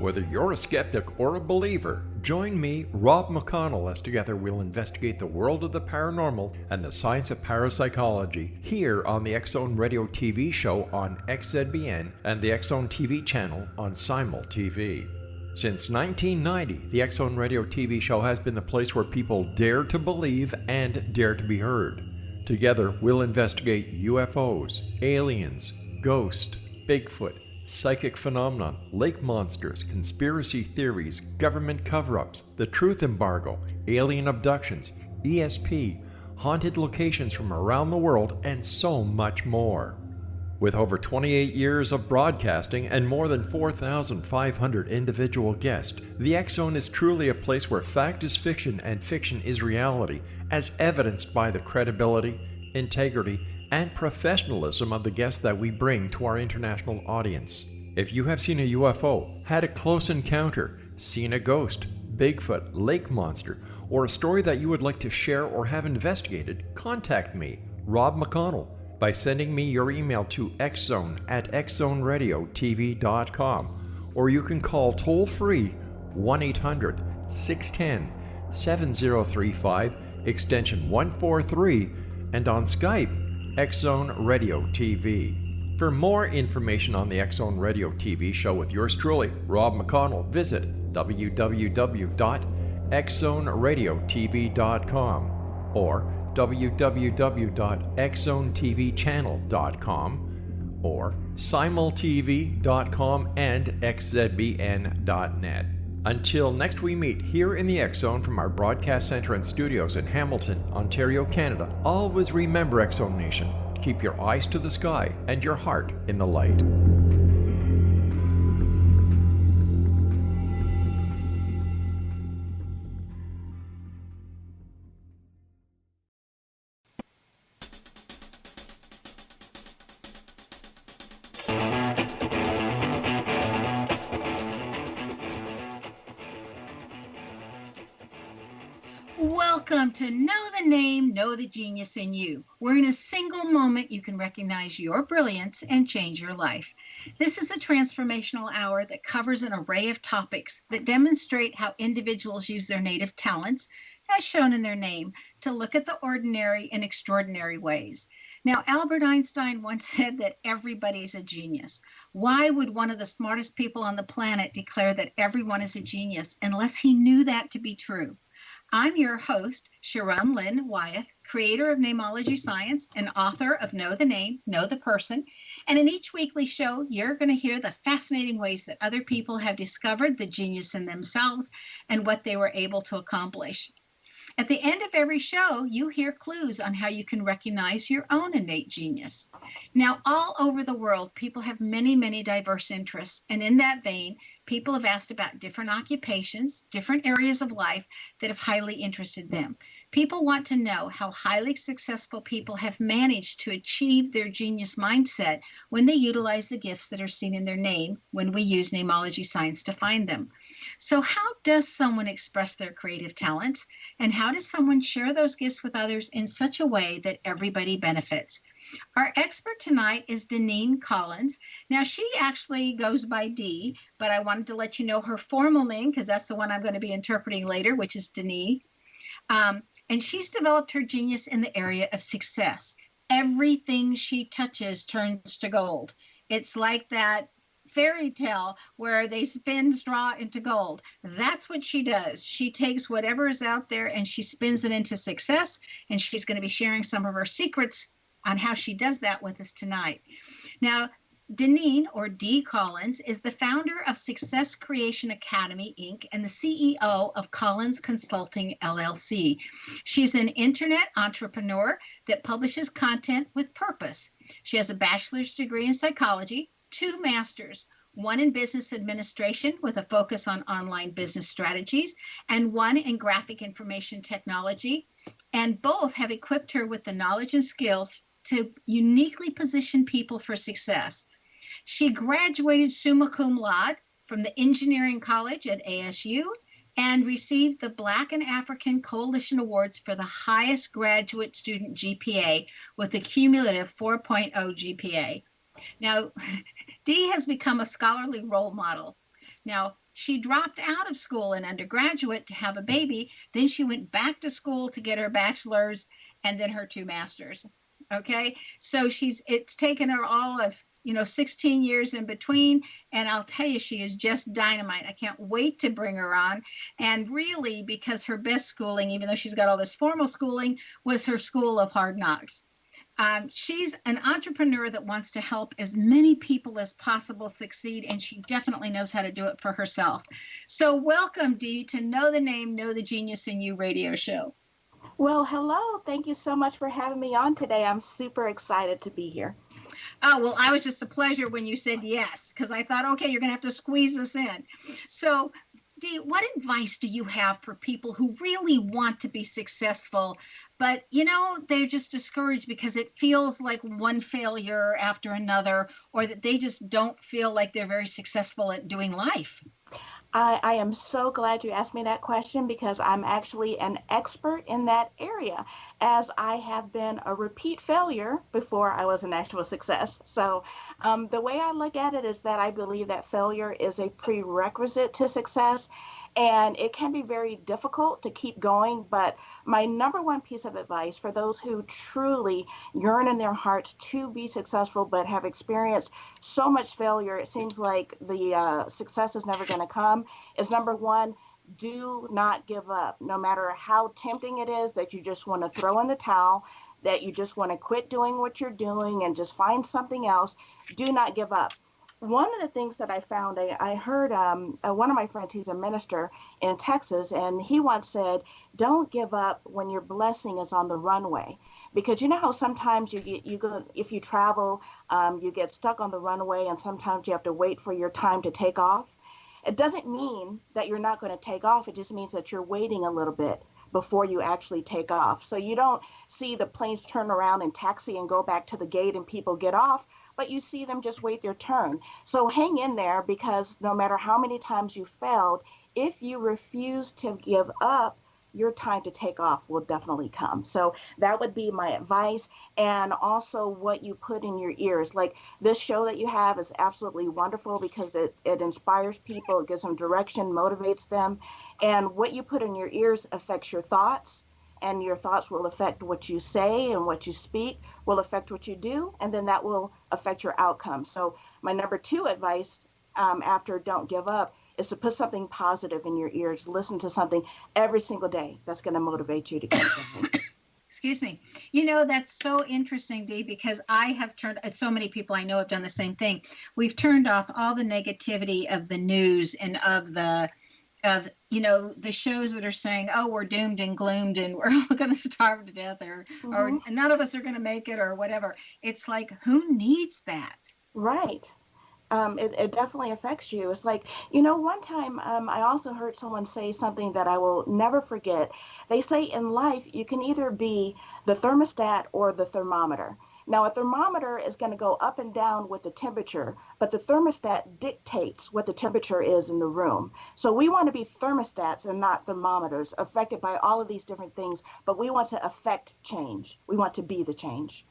Whether you're a skeptic or a believer, join me, Rob McConnell, as together we'll investigate the world of the paranormal and the science of parapsychology here on the X-Zone Radio TV show on XZBN and the X-Zone TV channel on Simul TV. Since 1990, the X-Zone Radio TV show has been the place where people dare to believe and dare to be heard. Together, we'll investigate UFOs, aliens, ghosts, Bigfoot, psychic phenomenon, lake monsters, conspiracy theories, government cover-ups, the truth embargo, alien abductions, ESP, haunted locations from around the world, and so much more. With over 28 years of broadcasting and more than 4,500 individual guests, the X-Zone is truly a place where fact is fiction and fiction is reality, as evidenced by the credibility, integrity, and professionalism of the guests that we bring to our international audience. If you have seen a UFO, had a close encounter, seen a ghost, Bigfoot, lake monster, or a story that you would like to share or have investigated, contact me, Rob McConnell, by sending me your email to xzone@xzoneradiotv.com, or you can call toll-free 1-800-610-7035, extension 143, and on Skype, X-Zone Radio TV. For more information on the X-Zone Radio TV show with yours truly, Rob McConnell, visit www.xzoneradiotv.com or www.xzonetvchannel.com or simultv.com and xzbn.net. Until next we meet here in the X-Zone from our broadcast center and studios in Hamilton, Ontario, Canada, always remember, X-Zone Nation, keep your eyes to the sky and your heart in the light. Welcome to Know the Name, Know the Genius in You, where in a single moment you can recognize your brilliance and change your life. This is a transformational hour that covers an array of topics that demonstrate how individuals use their native talents, as shown in their name, to look at the ordinary in extraordinary ways. Now, Albert Einstein once said that everybody's a genius. Why would one of the smartest people on the planet declare that everyone is a genius unless he knew that to be true? I'm your host, Sharon Lynn Wyeth, creator of Namology Science and author of Know the Name, Know the Person. And in each weekly show, you're going to hear the fascinating ways that other people have discovered the genius in themselves and what they were able to accomplish. At the end of every show, you hear clues on how you can recognize your own innate genius. Now, all over the world, people have many, many diverse interests. And in that vein, people have asked about different occupations, different areas of life that have highly interested them. People want to know how highly successful people have managed to achieve their genius mindset when they utilize the gifts that are seen in their name when we use namology science to find them. So how does someone express their creative talents, and how does someone share those gifts with others in such a way that everybody benefits? Our expert tonight is Deneene Collins. Now, she actually goes by Dee, but I wanted to let you know her formal name because that's the one I'm going to be interpreting later, which is Deneene. And she's developed her genius in the area of success. Everything she touches turns to gold. It's like that fairy tale where they spin straw into gold. That's what she does. She takes whatever is out there and she spins it into success, and she's going to be sharing some of her secrets on how she does that with us tonight. Now, Deneene, or Dee Collins, is the founder of Success Creation Academy, Inc., and the CEO of Collins Consulting, LLC. She's an internet entrepreneur that publishes content with purpose. She has a bachelor's degree in psychology, 2 masters, one in business administration with a focus on online business strategies, and one in graphic information technology. And both have equipped her with the knowledge and skills to uniquely position people for success. She graduated summa cum laude from the Engineering College at ASU and received the Black and African Coalition Awards for the highest graduate student GPA with a cumulative 4.0 GPA. Now, Dee has become a scholarly role model. Now, She dropped out of school in undergraduate to have a baby. Then she went back to school to get her bachelor's and then her 2 masters. Okay. So it's taken her all of, 16 years in between. And I'll tell you, she is just dynamite. I can't wait to bring her on. And really, because her best schooling, even though she's got all this formal schooling, was her school of hard knocks. She's an entrepreneur that wants to help as many people as possible succeed, and she definitely knows how to do it for herself. So, welcome, Dee, to Know the Name, Know the Genius in You radio show. Well, hello. Thank you so much for having me on today. I'm super excited to be here. Oh, well, I was just a pleasure when you said yes, because I thought, okay, you're going to have to squeeze us in. So, Dee, what advice do you have for people who really want to be successful, but they're just discouraged because it feels like one failure after another, or that they just don't feel like they're very successful at doing life? I am so glad you asked me that question because I'm actually an expert in that area, as I have been a repeat failure before I was an actual success. So the way I look at it is that I believe that failure is a prerequisite to success, and it can be very difficult to keep going. But my number one piece of advice for those who truly yearn in their hearts to be successful but have experienced so much failure, it seems like the success is never going to come, is number one, do not give up. No matter how tempting it is that you just want to throw in the towel, that you just want to quit doing what you're doing and just find something else, do not give up. One of the things that I found, I heard one of my friends, he's a minister in Texas, and he once said, don't give up when your blessing is on the runway. Because you know how sometimes you go, if you travel, you get stuck on the runway, and sometimes you have to wait for your time to take off. It doesn't mean that you're not going to take off. It just means that you're waiting a little bit before you actually take off. So you don't see the planes turn around and taxi and go back to the gate and people get off, but you see them just wait their turn. So hang in there, because no matter how many times you failed, if you refuse to give up, your time to take off will definitely come. So that would be my advice. And also what you put in your ears. Like this show that you have is absolutely wonderful because it inspires people, it gives them direction, motivates them. And what you put in your ears affects your thoughts. And your thoughts will affect what you say, and what you speak will affect what you do. And then that will affect your outcome. So my number two advice after don't give up is to put something positive in your ears. Listen to something every single day that's going to motivate you to keep going. Excuse me. That's so interesting, Dee, because I have so many people I know have done the same thing. We've turned off all the negativity of the news and of the shows that are saying, oh, we're doomed and gloomed and we're all going to starve to death, or none of us are going to make it, or whatever. It's like, who needs that? Right. It definitely affects you. It's like, one time I also heard someone say something that I will never forget. They say in life, you can either be the thermostat or the thermometer. Now, a thermometer is going to go up and down with the temperature, but the thermostat dictates what the temperature is in the room. So we want to be thermostats and not thermometers, affected by all of these different things, but we want to affect change. We want to be the change.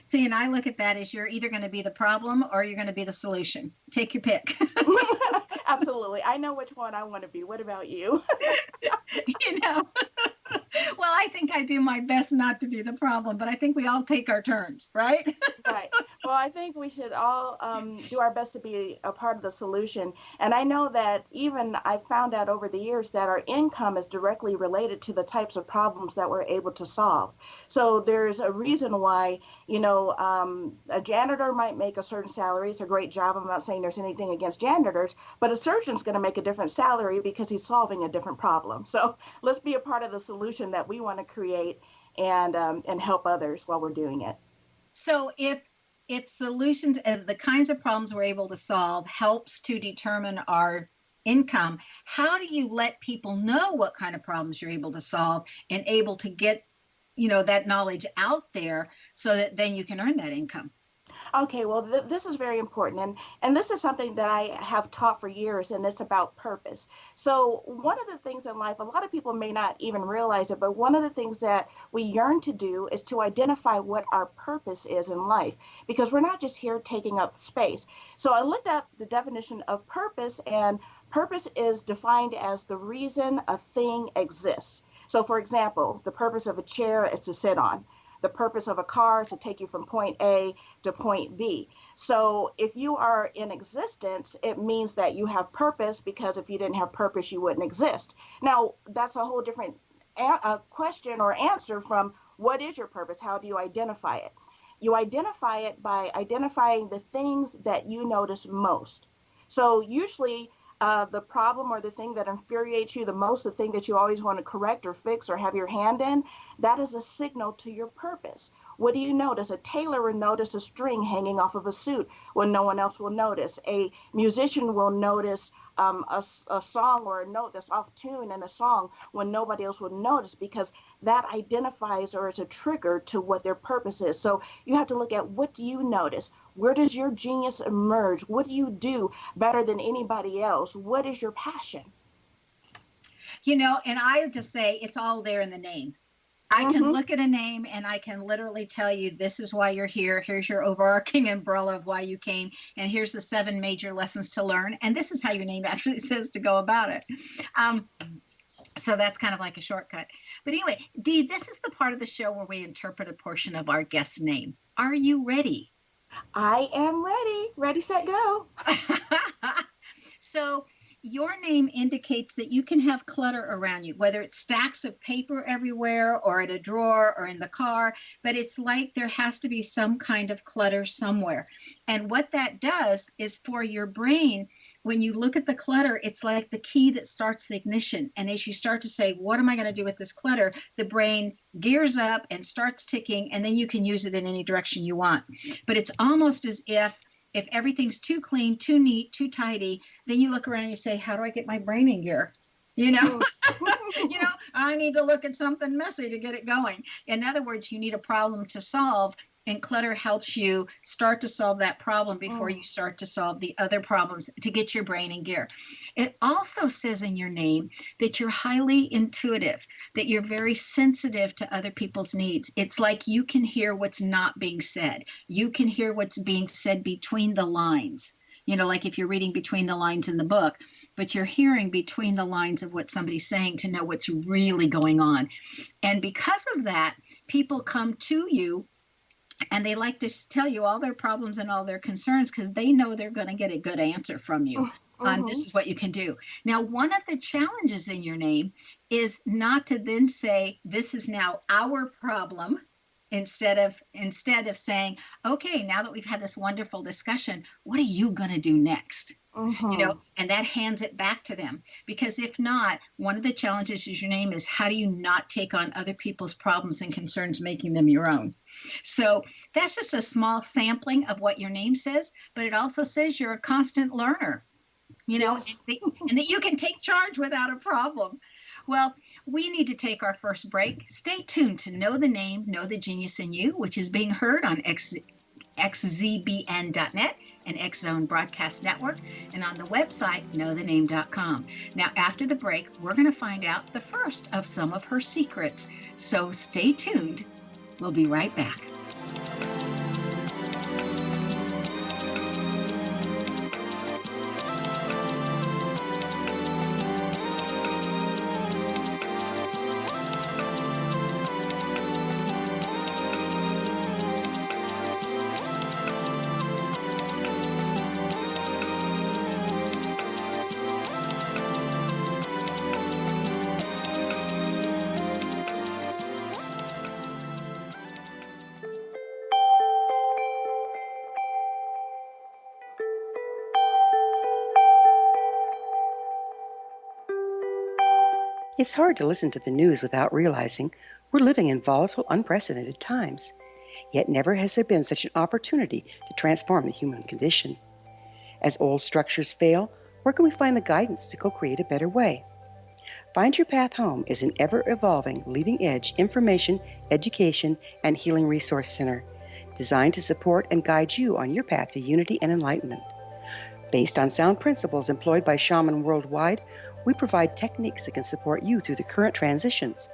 See, and I look at that as you're either going to be the problem or you're going to be the solution. Take your pick. Absolutely. I know which one I want to be. What about you? you know, well, I think I do my best not to be the problem, but I think we all take our turns, right? Right. Well, I think we should all do our best to be a part of the solution. And I know that even I've found out over the years that our income is directly related to the types of problems that we're able to solve. So there's a reason why, a janitor might make a certain salary. It's a great job. I'm not saying there's anything against janitors, but a surgeon's going to make a different salary because he's solving a different problem. So let's be a part of the solution that we want to create and help others while we're doing it. So if solutions and the kinds of problems we're able to solve helps to determine our income, how do you let people know what kind of problems you're able to solve and able to get, that knowledge out there so that then you can earn that income? Okay, well, this is very important. And this is something that I have taught for years, and it's about purpose. So one of the things in life, a lot of people may not even realize it, but one of the things that we yearn to do is to identify what our purpose is in life, because we're not just here taking up space. So I looked up the definition of purpose, and Purpose is defined as the reason a thing exists. So, for example, the purpose of a chair is to sit on. The purpose of a car is to take you from point A to point B. So, if you are in existence, it means that you have purpose, because if you didn't have purpose, you wouldn't exist. Now, that's a whole different question or answer from what is your purpose? How do you identify it? You identify it by identifying the things that you notice most. So usually the problem or the thing that infuriates you the most, the thing that you always want to correct or fix or have your hand in, that is a signal to your purpose. What do you notice? A tailor will notice a string hanging off of a suit when no one else will notice. A musician will notice a song or a note that's off tune in a song when nobody else will notice, because that identifies or is a trigger to what their purpose is. So you have to look at, what do you notice? Where does your genius emerge? What do you do better than anybody else? What is your passion? And I just say it's all there in the name. I can look at a name and I can literally tell you, this is why you're here. Here's your overarching umbrella of why you came. And here's the 7 major lessons to learn. And this is how your name actually says to go about it. So that's kind of like a shortcut. But anyway, Dee, this is the part of the show where we interpret a portion of our guest's name. Are you ready? I am ready. Ready, set, go. So your name indicates that you can have clutter around you, whether it's stacks of paper everywhere or at a drawer or in the car, but it's like there has to be some kind of clutter somewhere. And what that does is, for your brain, when you look at the clutter, it's like the key that starts the ignition. And as you start to say, what am I going to do with this clutter? The brain gears up and starts ticking, and then you can use it in any direction you want. But it's almost as if everything's too clean, too neat, too tidy, then you look around and you say, how do I get my brain in gear? I need to look at something messy to get it going. In other words, you need a problem to solve, and clutter helps you start to solve that problem before you start to solve the other problems, to get your brain in gear. It also says in your name that you're highly intuitive, that you're very sensitive to other people's needs. It's like you can hear what's not being said. You can hear what's being said between the lines. Like if you're reading between the lines in the book, but you're hearing between the lines of what somebody's saying to know what's really going on. And because of that, people come to you and they like to tell you all their problems and all their concerns, because they know they're going to get a good answer from you. This is what you can do. Now, one of the challenges in your name is not to then say, this is now our problem, instead of saying, okay, now that we've had this wonderful discussion, what are you going to do next? And that hands it back to them. Because if not, one of the challenges is your name is, how do you not take on other people's problems and concerns, making them your own? So that's just a small sampling of what your name says, but it also says you're a constant learner, Yes. and that you can take charge without a problem. Well, we need to take our first break. Stay tuned to Know the Name, Know the Genius in You, which is being heard on xzbn.net and X Zone Broadcast Network, and on the website, knowthename.com. Now, after the break, we're going to find out the first of some of her secrets. So stay tuned. We'll be right back. It's hard to listen to the news without realizing we're living in volatile, unprecedented times. Yet never has there been such an opportunity to transform the human condition. As old structures fail, where can we find the guidance to co-create a better way? Find Your Path Home is an ever-evolving, leading-edge information, education, and healing resource center designed to support and guide you on your path to unity and enlightenment. Based on sound principles employed by shaman worldwide, we provide techniques that can support you through the current transitions,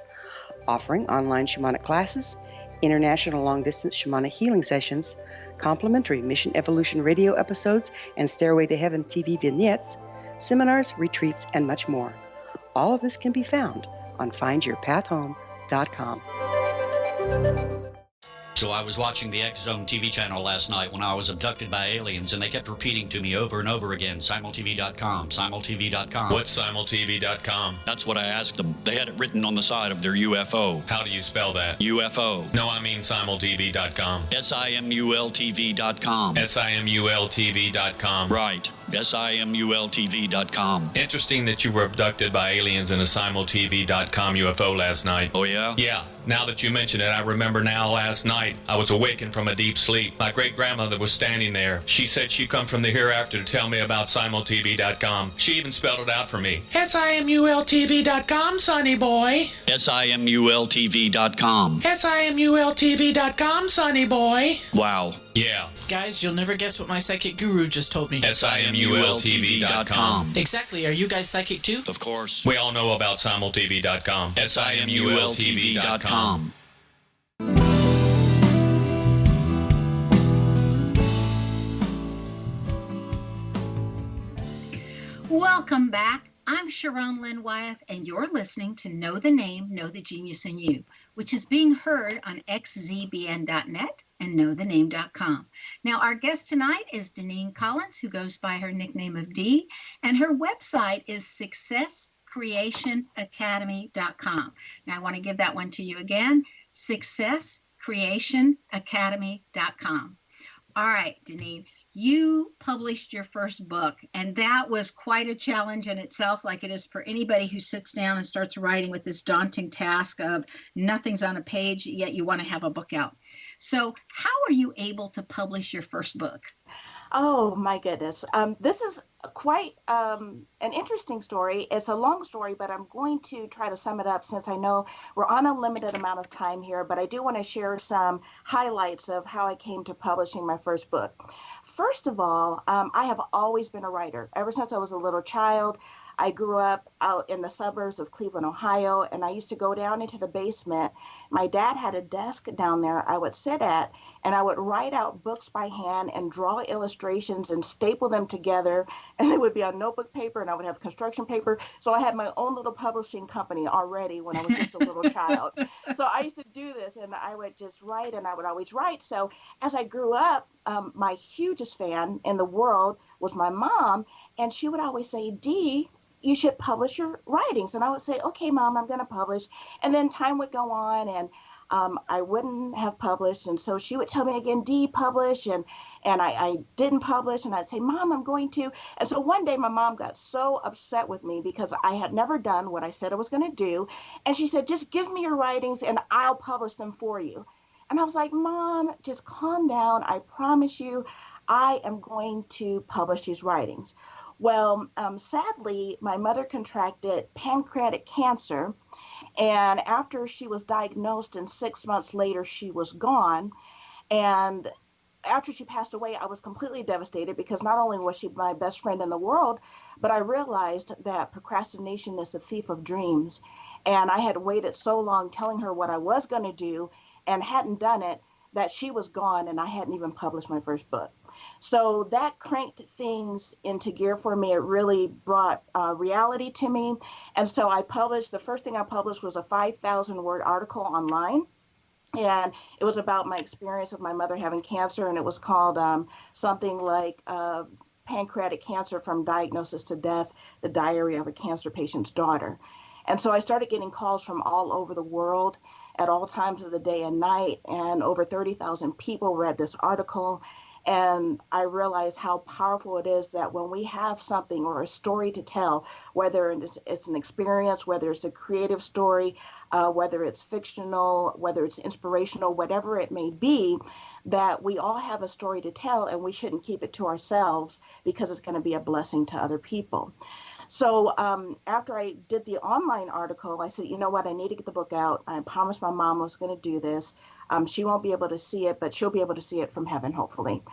offering online shamanic classes, international long-distance shamanic healing sessions, complimentary Mission Evolution radio episodes and Stairway to Heaven TV vignettes, seminars, retreats, and much more. All of this can be found on findyourpathhome.com. So I was watching the X Zone TV channel last night when I was abducted by aliens, and they kept repeating to me over and over again, simultv.com, simultv.com. What's simultv.com? That's what I asked them. They had it written on the side of their UFO. How do you spell that? UFO. No, I mean simultv.com. simultv.com. simultv.com. Right. simultv.com. Interesting that you were abducted by aliens in a simultv.com UFO last night. Oh, yeah? Yeah. Now that you mention it, I remember now last night I was awakened from a deep sleep. My great-grandmother was standing there. She said she'd come from the hereafter to tell me about simultv.com. She even spelled it out for me. simultv.com, sonny boy. simultv.com. simultv.com, sonny boy. Wow. Yeah. Guys, you'll never guess what my psychic guru just told me. simultv.com. Exactly. Are you guys psychic too? Of course. We all know about simultv.com. simultv.com. Welcome back. I'm Sharon Lynn Wyeth, and you're listening to Know the Name, Know the Genius in You, which is being heard on xzbn.net and knowthename.com. Now, our guest tonight is Deneene Collins, who goes by her nickname of Dee, and her website is successcreationacademy.com. Now, I want to give that one to you again, successcreationacademy.com. All right, Deneene. You published your first book, and that was quite a challenge in itself, like it is for anybody who sits down and starts writing with this daunting task of nothing's on a page, yet you want to have a book out. So how are you able to publish your first book? Oh, my goodness. This is quite an interesting story. It's a long story, but I'm going to try to sum it up since I know we're on a limited amount of time here, but I do want to share some highlights of how I came to publishing my first book. First of all, I have always been a writer. Ever since I was a little child, I grew up out in the suburbs of Cleveland, Ohio, and I used to go down into the basement. My dad had a desk down there I would sit at, and I would write out books by hand and draw illustrations and staple them together, and they would be on notebook paper, and I would have construction paper. So I had my own little publishing company already when I was just a little child. So I used to do this, and I would just write, and I would always write. So as I grew up, my hugest fan in the world was my mom, and she would always say, Dee, you should publish your writings. And I would say, okay, Mom, I'm going to publish. And then time would go on, and I wouldn't have published. And so she would tell me again, Dee, publish. And I didn't publish. And I'd say, Mom, I'm going to. And so one day my mom got so upset with me because I had never done what I said I was going to do. And she said, just give me your writings and I'll publish them for you. And I was like, Mom, just calm down. I promise you, I am going to publish these writings. Well, sadly, my mother contracted pancreatic cancer, and after she was diagnosed and 6 months later, she was gone. And after she passed away, I was completely devastated because not only was she my best friend in the world, but I realized that procrastination is the thief of dreams. And I had waited so long telling her what I was going to do and hadn't done it, that she was gone and I hadn't even published my first book. So that cranked things into gear for me. It really brought reality to me. And so I published, the first thing I published was a 5,000 word article online. And it was about my experience of my mother having cancer. And it was called something like Pancreatic Cancer from Diagnosis to Death, the Diary of a Cancer Patient's Daughter. And so I started getting calls from all over the world at all times of the day and night. And over 30,000 people read this article. And I realized how powerful it is that when we have something or a story to tell, whether it's an experience, whether it's a creative story, whether it's fictional, whether it's inspirational, whatever it may be, that we all have a story to tell and we shouldn't keep it to ourselves because it's going to be a blessing to other people. So after I did the online article, I said, you know what, I need to get the book out. I promised my mom I was going to do this. She won't be able to see it, but she'll be able to see it from heaven, hopefully.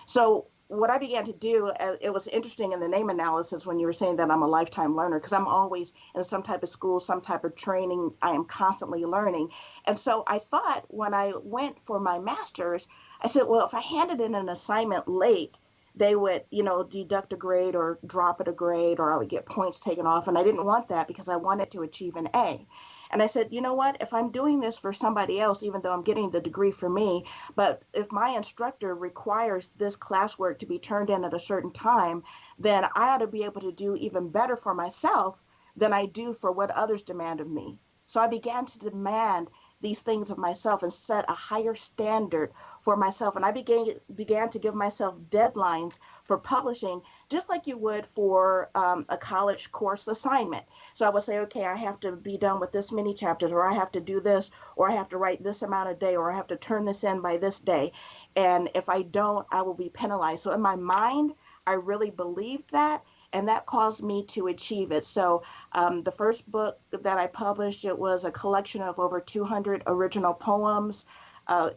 So what I began to do, it was interesting in the name analysis when you were saying that I'm a lifetime learner, because I'm always in some type of school, some type of training. I am constantly learning. And so I thought when I went for my master's, I said, well, if I handed in an assignment late, they would, deduct a grade or drop it a grade, or I would get points taken off. And I didn't want that because I wanted to achieve an A. And I said, you know what, if I'm doing this for somebody else, even though I'm getting the degree for me, but if my instructor requires this classwork to be turned in at a certain time, then I ought to be able to do even better for myself than I do for what others demand of me. So I began to demand these things of myself and set a higher standard for myself. And I began to give myself deadlines for publishing, just like you would for a college course assignment. So I would say, okay, I have to be done with this many chapters, or I have to do this, or I have to write this amount a day, or I have to turn this in by this day. And if I don't, I will be penalized. So in my mind, I really believed that. And that caused me to achieve it. So the first book that I published, it was a collection of over 200 original poems.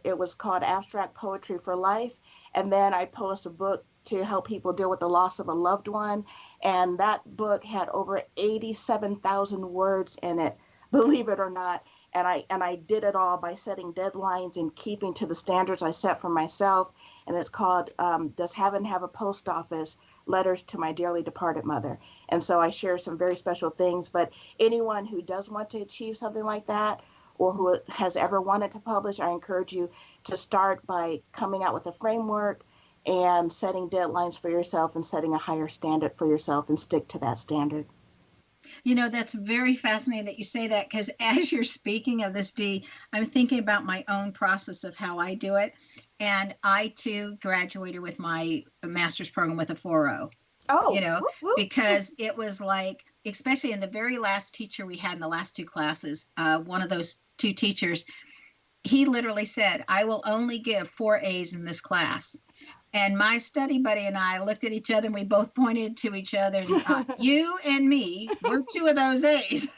It was called Abstract Poetry for Life. And then I published a book to help people deal with the loss of a loved one. And that book had over 87,000 words in it, believe it or not. And I did it all by setting deadlines and keeping to the standards I set for myself. And it's called Does Heaven Have a Post Office? Letters to My Dearly Departed Mother. And so I share some very special things. But anyone who does want to achieve something like that, or who has ever wanted to publish, I encourage you to start by coming out with a framework and setting deadlines for yourself and setting a higher standard for yourself, and stick to that standard. That's very fascinating that you say that, because as you're speaking of this, Dee, I'm thinking about my own process of how I do it. And I too graduated with my master's program with a 4.0. Oh, whoop, whoop. Because it was like, especially in the very last teacher we had in the last two classes, one of those two teachers, he literally said, I will only give 4 A's in this class. And my study buddy and I looked at each other and we both pointed to each other. And, you and me, we're 2 of those A's.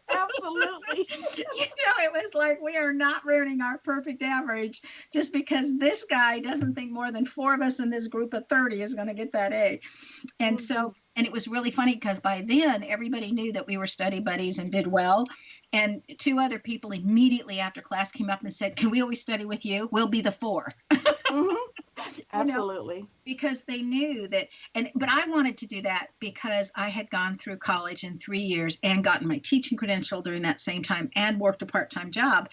Absolutely. It was like, we are not ruining our perfect average just because this guy doesn't think more than 4 of us in this group of 30 is going to get that A. And so, and it was really funny because by then everybody knew that we were study buddies and did well. And 2 other people immediately after class came up and said, can we always study with you? We'll be the 4. Mm-hmm. Absolutely. Because they knew that, but I wanted to do that because I had gone through college in 3 years and gotten my teaching credential during that same time and worked a part-time job.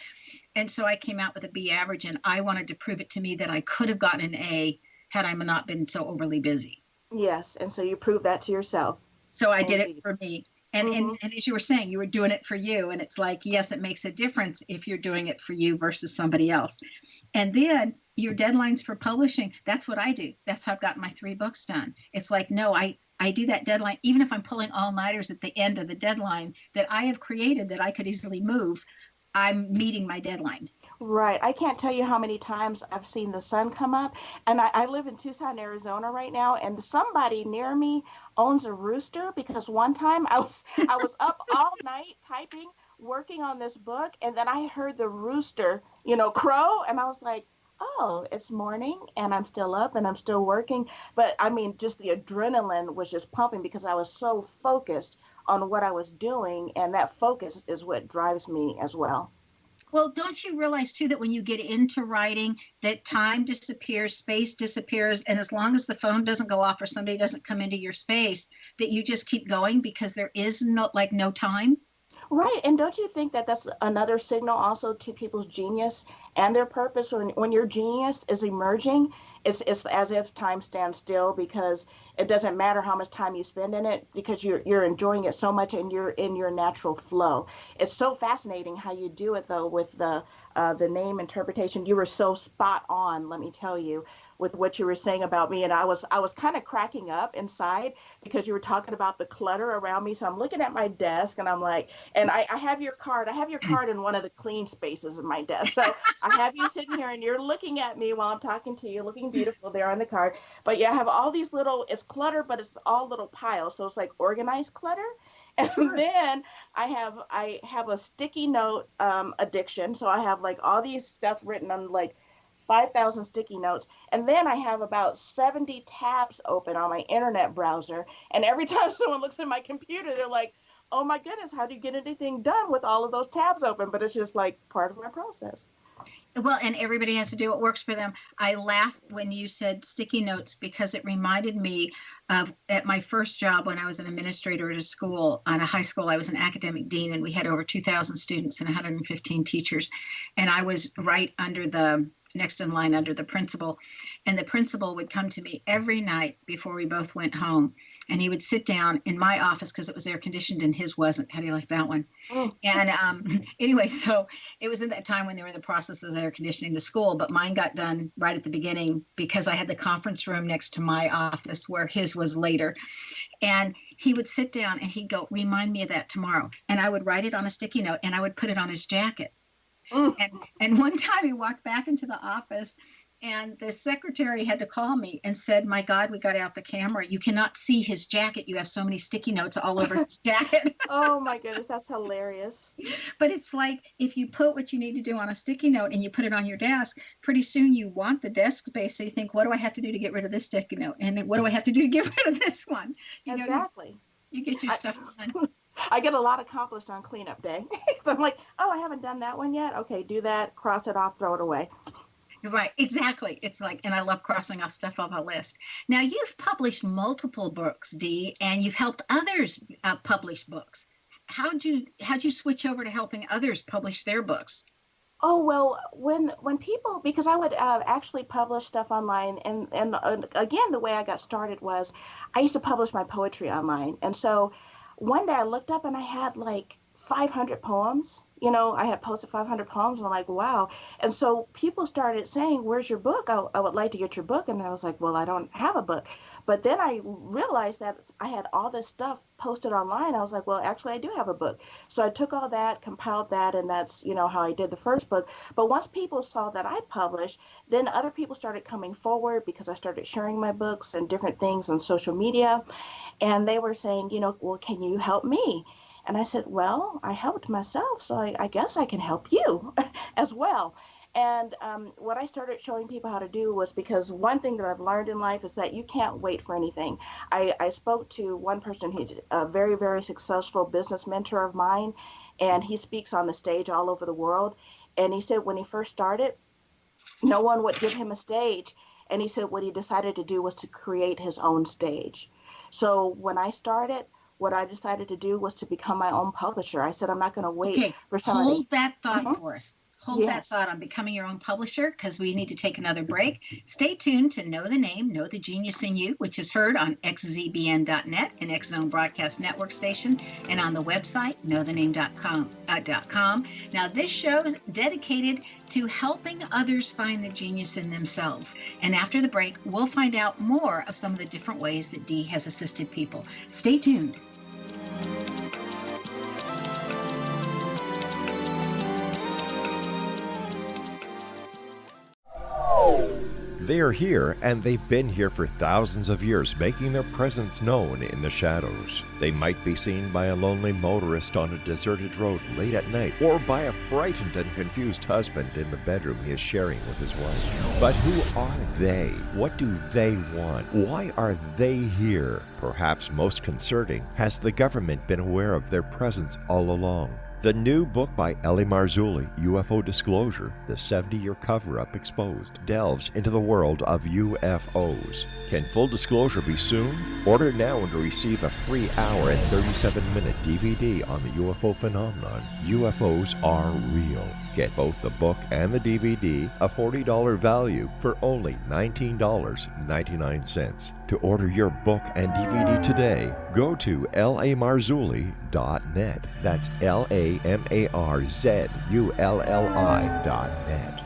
And so I came out with a B average, and I wanted to prove it to me that I could have gotten an A had I not been so overly busy. Yes. And so you proved that to yourself. So I did it for me. And, and as you were saying, you were doing it for you. And it's like, yes, it makes a difference if you're doing it for you versus somebody else. And then your deadlines for publishing, that's what I do. That's how I've gotten my 3 books done. It's like, no, I do that deadline, even if I'm pulling all-nighters at the end of the deadline that I have created that I could easily move, I'm meeting my deadline. Right. I can't tell you how many times I've seen the sun come up. And I live in Tucson, Arizona right now, and somebody near me owns a rooster, because one time I was up all night typing, working on this book, and then I heard the rooster, crow, and I was like, oh, it's morning and I'm still up and I'm still working. But I mean, just the adrenaline was just pumping because I was so focused on what I was doing. And that focus is what drives me as well. Well, don't you realize too that when you get into writing, that time disappears, space disappears, and as long as the phone doesn't go off or somebody doesn't come into your space, that you just keep going because there is no time? Right. And don't you think that that's another signal also to people's genius and their purpose? When your genius is emerging, it's as if time stands still, because it doesn't matter how much time you spend in it, because you're enjoying it so much and you're in your natural flow. It's so fascinating how you do it, though, with the name interpretation. You were so spot on, let me tell you, with what you were saying about me. And I was kind of cracking up inside because you were talking about the clutter around me. So I'm looking at my desk and I'm like, and I have your card. I have your card in one of the clean spaces of my desk. So I have you sitting here and you're looking at me while I'm talking to you, looking beautiful there on the card. But yeah, I have all these little, it's clutter, but it's all little piles. So it's like organized clutter. And then I have a sticky note addiction. So I have like all these stuff written on like 5,000 sticky notes. And then I have about 70 tabs open on my internet browser. And every time someone looks at my computer, they're like, oh my goodness, how do you get anything done with all of those tabs open? But it's just like part of my process. Well, and everybody has to do what works for them. I laughed when you said sticky notes because it reminded me of at my first job when I was an administrator at a school, on a high school. I was an academic dean, and we had over 2,000 students and 115 teachers. And I was right under the next in line under the principal. And the principal would come to me every night before we both went home. And he would sit down in my office because it was air conditioned and his wasn't. How do you like that one? Oh. And anyway, so it was in that time when they were in the process of air conditioning the school, but mine got done right at the beginning because I had the conference room next to my office where his was later. And he would sit down and he'd go, remind me of that tomorrow. And I would write it on a sticky note and I would put it on his jacket. And one time he walked back into the office and the secretary had to call me and said, my God, we got out the camera. You cannot see his jacket. You have so many sticky notes all over his jacket. Oh my goodness, that's hilarious. But it's like if you put what you need to do on a sticky note and you put it on your desk, pretty soon you want the desk space. So you think, what do I have to do to get rid of this sticky note? And what do I have to do to get rid of this one? Exactly. You get your stuff done. I get a lot accomplished on cleanup day. So I'm like, oh, I haven't done that one yet. Okay, do that, cross it off, throw it away. Right, exactly. It's like, and I love crossing off stuff off the list. Now, you've published multiple books, Dee, and you've helped others publish books. How'd you switch over to helping others publish their books? Oh, well, when people, because I would actually publish stuff online, and again, the way I got started was I used to publish my poetry online. And so one day I looked up and I had like 500 poems. I had posted 500 poems and I'm like, wow. And so people started saying, where's your book? I would like to get your book. And I was like, well, I don't have a book. But then I realized that I had all this stuff posted online. I was like, well, actually, I do have a book. So I took all that, compiled that, and that's, how I did the first book. But once people saw that I published, then other people started coming forward because I started sharing my books and different things on social media. And they were saying, well, can you help me? And I said, well, I helped myself, so I guess I can help you as well. And what I started showing people how to do was, because one thing that I've learned in life is that you can't wait for anything. I spoke to one person who's a very, very successful business mentor of mine, and he speaks on the stage all over the world. And he said when he first started, no one would give him a stage. And he said what he decided to do was to create his own stage. So when I started, what I decided to do was to become my own publisher. I said, I'm not going to wait for somebody. Hold that thought for us. Hold that Yes. thought on becoming your own publisher, because we need to take another break. Stay tuned to Know the Name, Know the Genius in You, which is heard on xzbn.net, an X Zone Broadcast Network station, and on the website, knowthename.com. Now, this show is dedicated to helping others find the genius in themselves. And after the break, we'll find out more of some of the different ways that Dee has assisted people. Stay tuned. They are here, and they've been here for thousands of years, making their presence known in the shadows. They might be seen by a lonely motorist on a deserted road late at night, or by a frightened and confused husband in the bedroom he is sharing with his wife. But who are they? What do they want? Why are they here? Perhaps most concerning, has the government been aware of their presence all along? The new book by Ellie Marzulli, UFO Disclosure, the 70-year cover-up exposed, delves into the world of UFOs. Can full disclosure be soon? Order now and receive a free hour and 37-minute DVD on the UFO phenomenon. UFOs are real. Get both the book and the DVD, a $40 value, for only $19.99. To order your book and DVD today, go to lamarzulli.net. That's LAMARZULLI.net.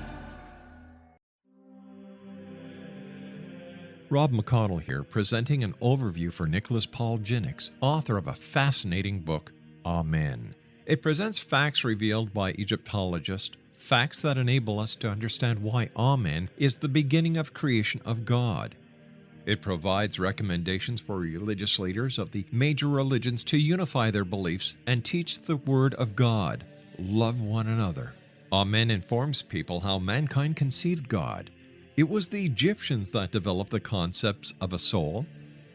Rob McConnell here, presenting an overview for Nicholas Paul Jennings, author of a fascinating book, Amen. It presents facts revealed by Egyptologists, facts that enable us to understand why Amen is the beginning of creation of God. It provides recommendations for religious leaders of the major religions to unify their beliefs and teach the Word of God. Love one another. Amen informs people how mankind conceived God. It was the Egyptians that developed the concepts of a soul,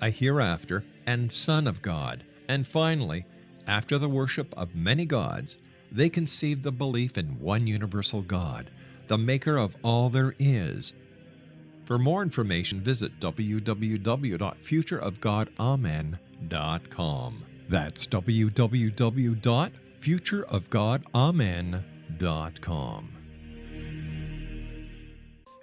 a hereafter, and Son of God. And finally, after the worship of many gods, they conceived the belief in one universal God, the maker of all there is. For more information, visit www.futureofgodamen.com. That's www.futureofgodamen.com.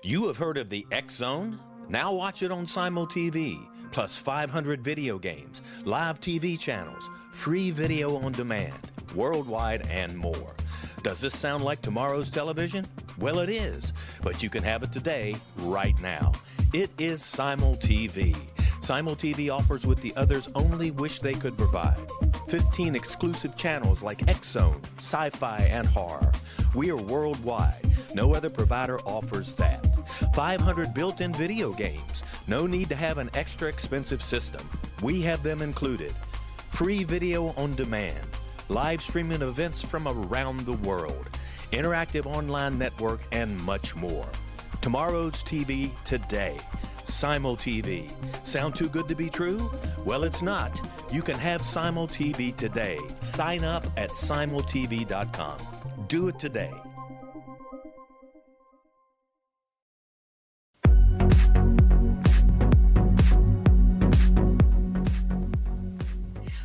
You have heard of the X Zone? Now watch it on Simul TV, plus 500 video games, live TV channels, free video on demand, worldwide, and more. Does this sound like tomorrow's television? Well, it is, but you can have it today, right now. It is Simul TV. Simul TV offers what the others only wish they could provide. 15 exclusive channels like X Zone, sci-fi, and horror. We are worldwide. No other provider offers that. 500 built-in video games. No need to have an extra expensive system. We have them included. Free video on demand. Live streaming events from around the world. Interactive online network, and much more. Tomorrow's TV today. Simul TV. Sound too good to be true? Well, it's not. You can have Simul TV today. Sign up at simultv.com. Do it today.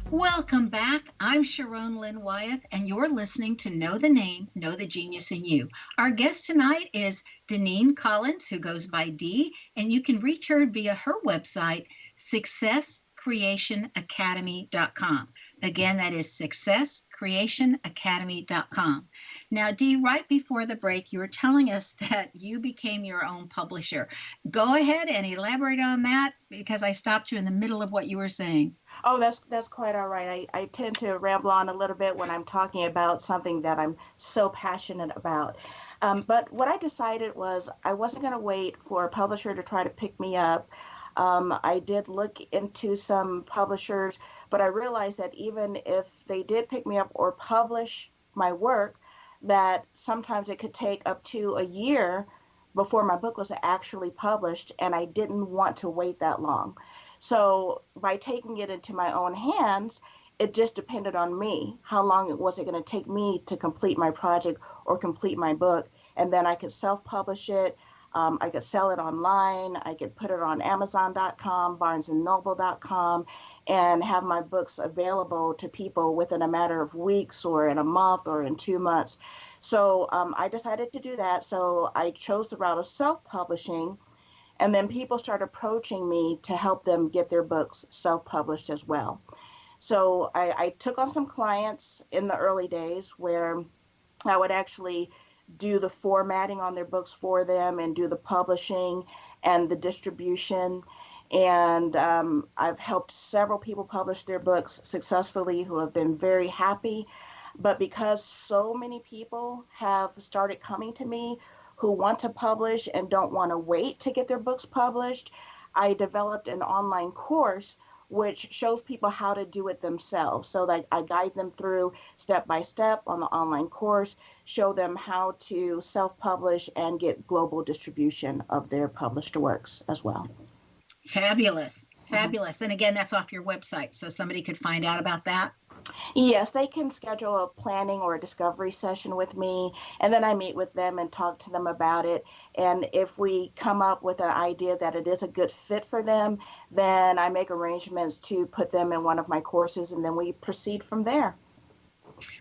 Welcome back. I'm Sharon Lynn Wyeth, and you're listening to Know the Name, Know the Genius in You. Our guest tonight is Deneene Collins, who goes by Dee, and you can reach her via her website, successcreationacademy.com. Again, that is successcreationacademy.com. Now, Dee, right before the break, you were telling us that you became your own publisher. Go ahead and elaborate on that, because I stopped you in the middle of what you were saying. Oh, that's quite all right. I tend to ramble on a little bit when I'm talking about something that I'm so passionate about. But what I decided was I wasn't going to wait for a publisher to try to pick me up. I did look into some publishers, but I realized that even if they did pick me up or publish my work, that sometimes it could take up to a year before my book was actually published, and I didn't want to wait that long. So by taking it into my own hands, it just depended on me. How long was it going to take me to complete my project or complete my book? And then I could self-publish it. I could sell it online. I could put it on Amazon.com, BarnesandNoble.com, and have my books available to people within a matter of weeks or in a month or in 2 months. So I decided to do that. So I chose the route of self-publishing. And then people started approaching me to help them get their books self-published as well. So I took on some clients in the early days where I would actually do the formatting on their books for them and do the publishing and the distribution. And I've helped several people publish their books successfully who have been very happy. But because so many people have started coming to me who want to publish and don't want to wait to get their books published, I developed an online course which shows people how to do it themselves. So that I guide them through step by step on the online course, show them how to self-publish and get global distribution of their published works as well. Fabulous. Fabulous. And again, that's off your website, so somebody could find out about that. Yes, they can schedule a planning or a discovery session with me, and then I meet with them and talk to them about it. And if we come up with an idea that it is a good fit for them, then I make arrangements to put them in one of my courses, and then we proceed from there.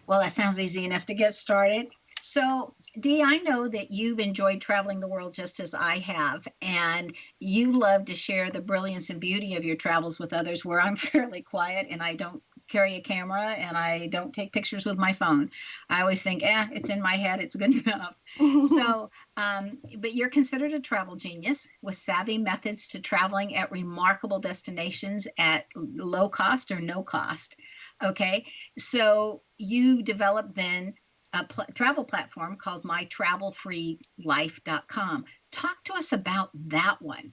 Well, that sounds easy enough to get started. So, Dee, I know that you've enjoyed traveling the world just as I have, and you love to share the brilliance and beauty of your travels with others, where I'm fairly quiet and I don't carry a camera and I don't take pictures with my phone. I always think, it's in my head, it's good enough. So, but you're considered a travel genius with savvy methods to traveling at remarkable destinations at low cost or no cost. Okay, so you developed then a travel platform called mytravelfreelife.com. Talk to us about that one.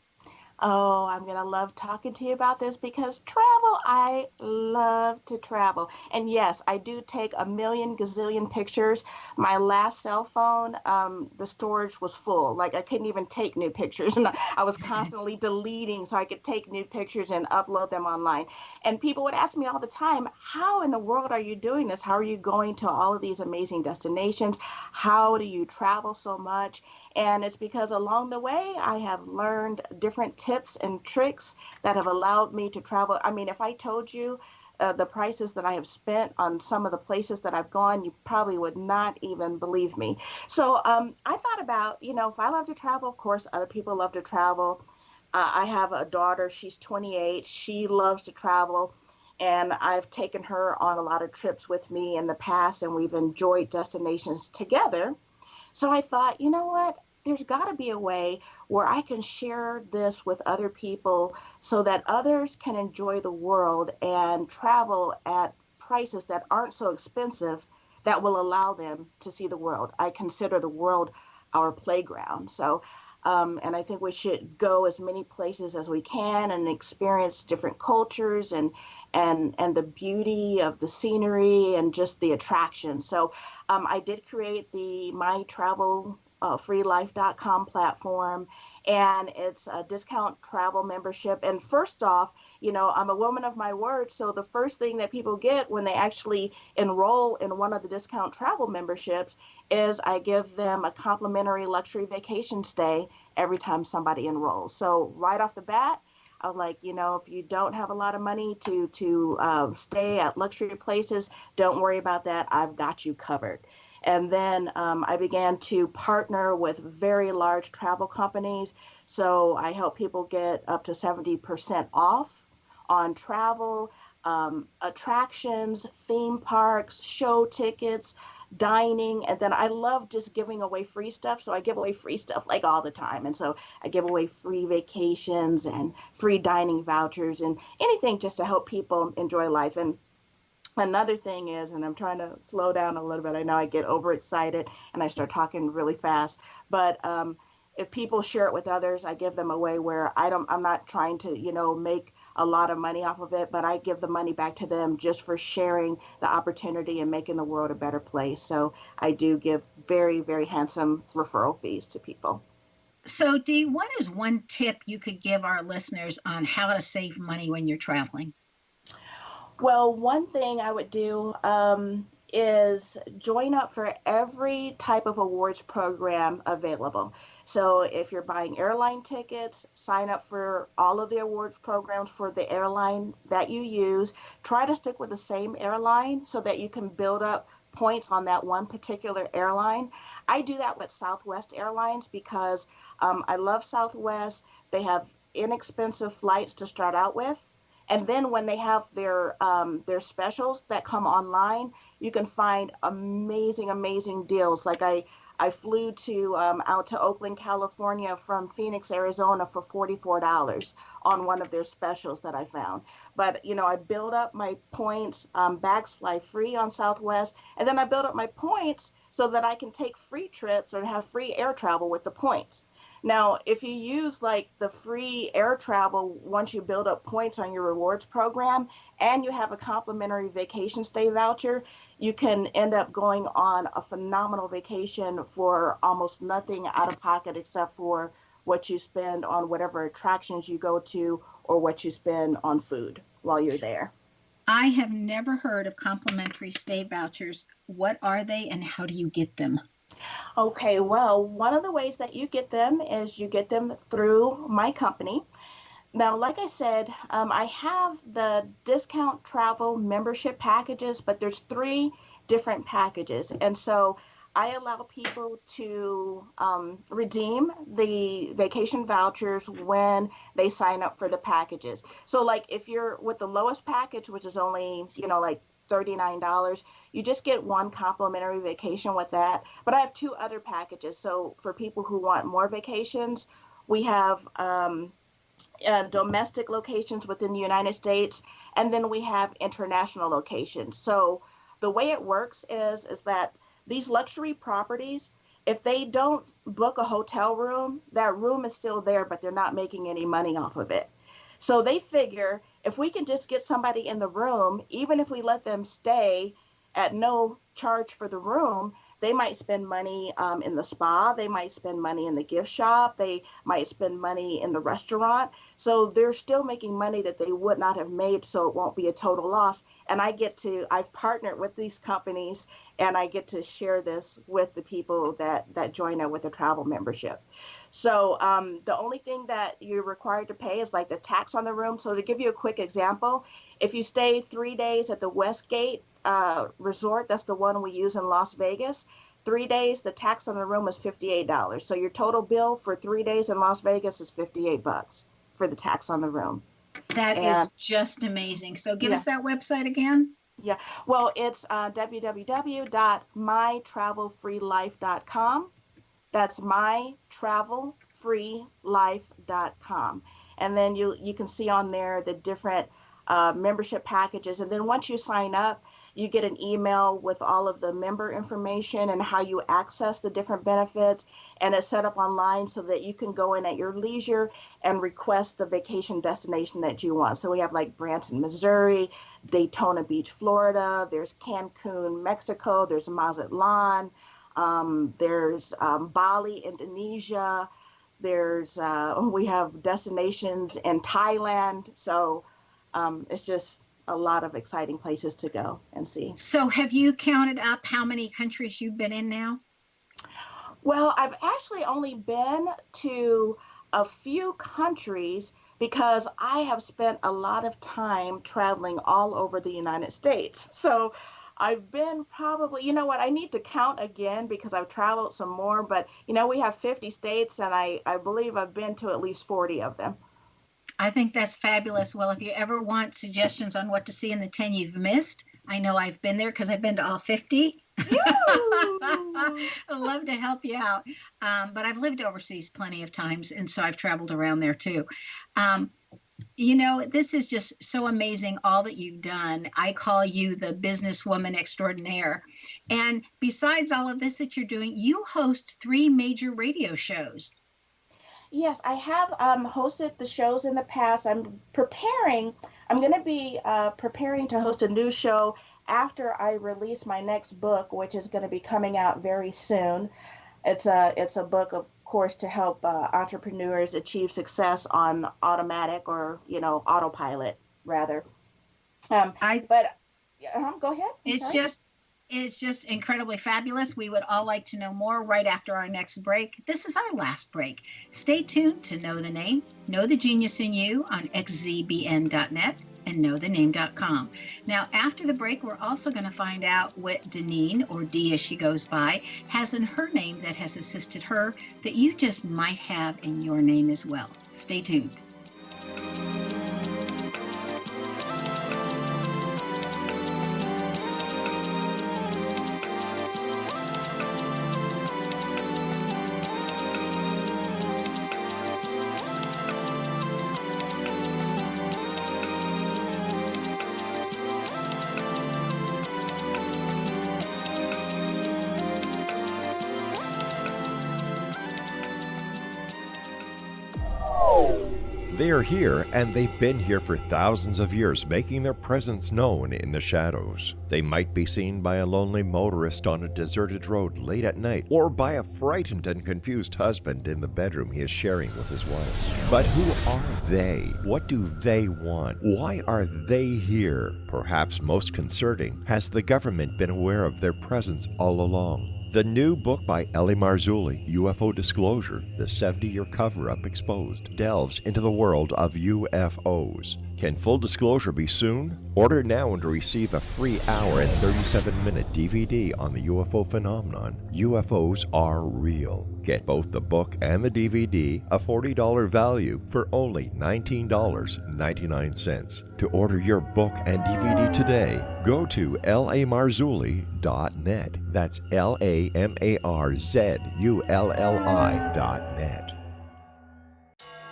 Oh, I'm going to love talking to you about this because travel, I love to travel. And yes, I do take a million gazillion pictures. My last cell phone, the storage was full. Like I couldn't even take new pictures. And I was constantly deleting so I could take new pictures and upload them online. And people would ask me all the time, how in the world are you doing this? How are you going to all of these amazing destinations? How do you travel so much? And it's because along the way, I have learned different tips and tricks that have allowed me to travel. I mean, if I told you the prices that I have spent on some of the places that I've gone, you probably would not even believe me. So I thought about, if I love to travel, of course, other people love to travel. I have a daughter, she's 28. She loves to travel. And I've taken her on a lot of trips with me in the past, and we've enjoyed destinations together. So I thought, you know what? There's got to be a way where I can share this with other people so that others can enjoy the world and travel at prices that aren't so expensive that will allow them to see the world. I consider the world our playground. So, and I think we should go as many places as we can and experience different cultures and the beauty of the scenery and just the attraction. So I did create the My Travel freelife.com platform, and it's a discount travel membership. And first off, I'm a woman of my word, so the first thing that people get when they actually enroll in one of the discount travel memberships is I give them a complimentary luxury vacation stay every time somebody enrolls. So right off the bat, I'm like, if you don't have a lot of money to stay at luxury places, don't worry about that. I've got you covered. And then I began to partner with very large travel companies. So I help people get up to 70% off on travel, attractions, theme parks, show tickets, dining. And then I love just giving away free stuff. So I give away free stuff like all the time. And so I give away free vacations and free dining vouchers and anything just to help people enjoy life. And another thing is, and I'm trying to slow down a little bit. I know I get overexcited and I start talking really fast, but if people share it with others, I give them away where I'm not trying to, make a lot of money off of it, but I give the money back to them just for sharing the opportunity and making the world a better place. So I do give very, very handsome referral fees to people. So, Dee, what is one tip you could give our listeners on how to save money when you're traveling? Well, one thing I would do is join up for every type of awards program available. So if you're buying airline tickets, sign up for all of the awards programs for the airline that you use. Try to stick with the same airline so that you can build up points on that one particular airline. I do that with Southwest Airlines because I love Southwest. They have inexpensive flights to start out with. And then when they have their specials that come online, you can find amazing, amazing deals. Like I flew to out to Oakland, California from Phoenix, Arizona for $44 on one of their specials that I found. But I build up my points. Bags fly free on Southwest, and then I build up my points so that I can take free trips or have free air travel with the points. Now, if you use like the free air travel, once you build up points on your rewards program and you have a complimentary vacation stay voucher, you can end up going on a phenomenal vacation for almost nothing out of pocket except for what you spend on whatever attractions you go to or what you spend on food while you're there. I have never heard of complimentary stay vouchers. What are they and how do you get them? Okay, well, one of the ways that you get them is you get them through my company. Now, like I said, I have the discount travel membership packages, but there's three different packages. And so I allow people to redeem the vacation vouchers when they sign up for the packages. So like if you're with the lowest package, which is only, like $39, you just get one complimentary vacation with that. But I have two other packages. So for people who want more vacations, we have domestic locations within the United States, and then we have international locations. So the way it works is that these luxury properties, if they don't book a hotel room, that room is still there, but they're not making any money off of it. So they figure if we can just get somebody in the room, even if we let them stay at no charge for the room, they might spend money in the spa, they might spend money in the gift shop, they might spend money in the restaurant. So they're still making money that they would not have made, so it won't be a total loss. And I've partnered with these companies, and I get to share this with the people that join us with a travel membership. So the only thing that you're required to pay is like the tax on the room. So to give you a quick example, if you stay 3 days at the Westgate Resort, that's the one we use in Las Vegas, 3 days, the tax on the room is $58. So your total bill for 3 days in Las Vegas is $58 for the tax on the room. That is just amazing. So give us that website again. Yeah, well, it's www.mytravelfreelife.com. That's mytravelfreelife.com. And then you can see on there the different membership packages. And then once you sign up, you get an email with all of the member information and how you access the different benefits. And it's set up online so that you can go in at your leisure and request the vacation destination that you want. So we have like Branson, Missouri, Daytona Beach, Florida. There's Cancun, Mexico. There's Mazatlan. There's Bali, Indonesia. We have destinations in Thailand. So it's just a lot of exciting places to go and see. So have you counted up how many countries you've been in now? Well, I've actually only been to a few countries because I have spent a lot of time traveling all over the United States. So I've been probably, you know what, I need to count again because I've traveled some more, but we have 50 states and I believe I've been to at least 40 of them. I think that's fabulous. Well, if you ever want suggestions on what to see in the 10 you've missed, I know I've been there because I've been to all 50. I'd love to help you out. But I've lived overseas plenty of times, and so I've traveled around there too. This is just so amazing, all that you've done. I call you the businesswoman extraordinaire. And besides all of this that you're doing, you host 3 major radio shows. Yes, I have hosted the shows in the past. I'm going to be preparing to host a new show after I release my next book, which is going to be coming out very soon. It's a book, of course, to help entrepreneurs achieve success on automatic or, autopilot, rather. Go ahead. It's just incredibly fabulous. We would all like to know more right after our next break. This is our last break. Stay tuned to Know the Name, Know the Genius in You on xzbn.net and knowthename.com. Now, after the break, we're also going to find out what Deneene, or Dee as she goes by, has in her name that has assisted her that you just might have in your name as well. Stay tuned. They are here, and they've been here for thousands of years, making their presence known in the shadows. They might be seen by a lonely motorist on a deserted road late at night, or by a frightened and confused husband in the bedroom he is sharing with his wife. But who are they? What do they want? Why are they here? Perhaps most concerning, has the government been aware of their presence all along? The new book by Ellie Marzulli, UFO Disclosure, the 70-year cover-up exposed, delves into the world of UFOs. Can full disclosure be soon? Order now and receive a free hour and 37-minute DVD on the UFO phenomenon. UFOs are real. Get both the book and the DVD, a $40 value, for only $19.99. To order your book and DVD today, go to lamarzulli.net. That's LAMARZULLI.net.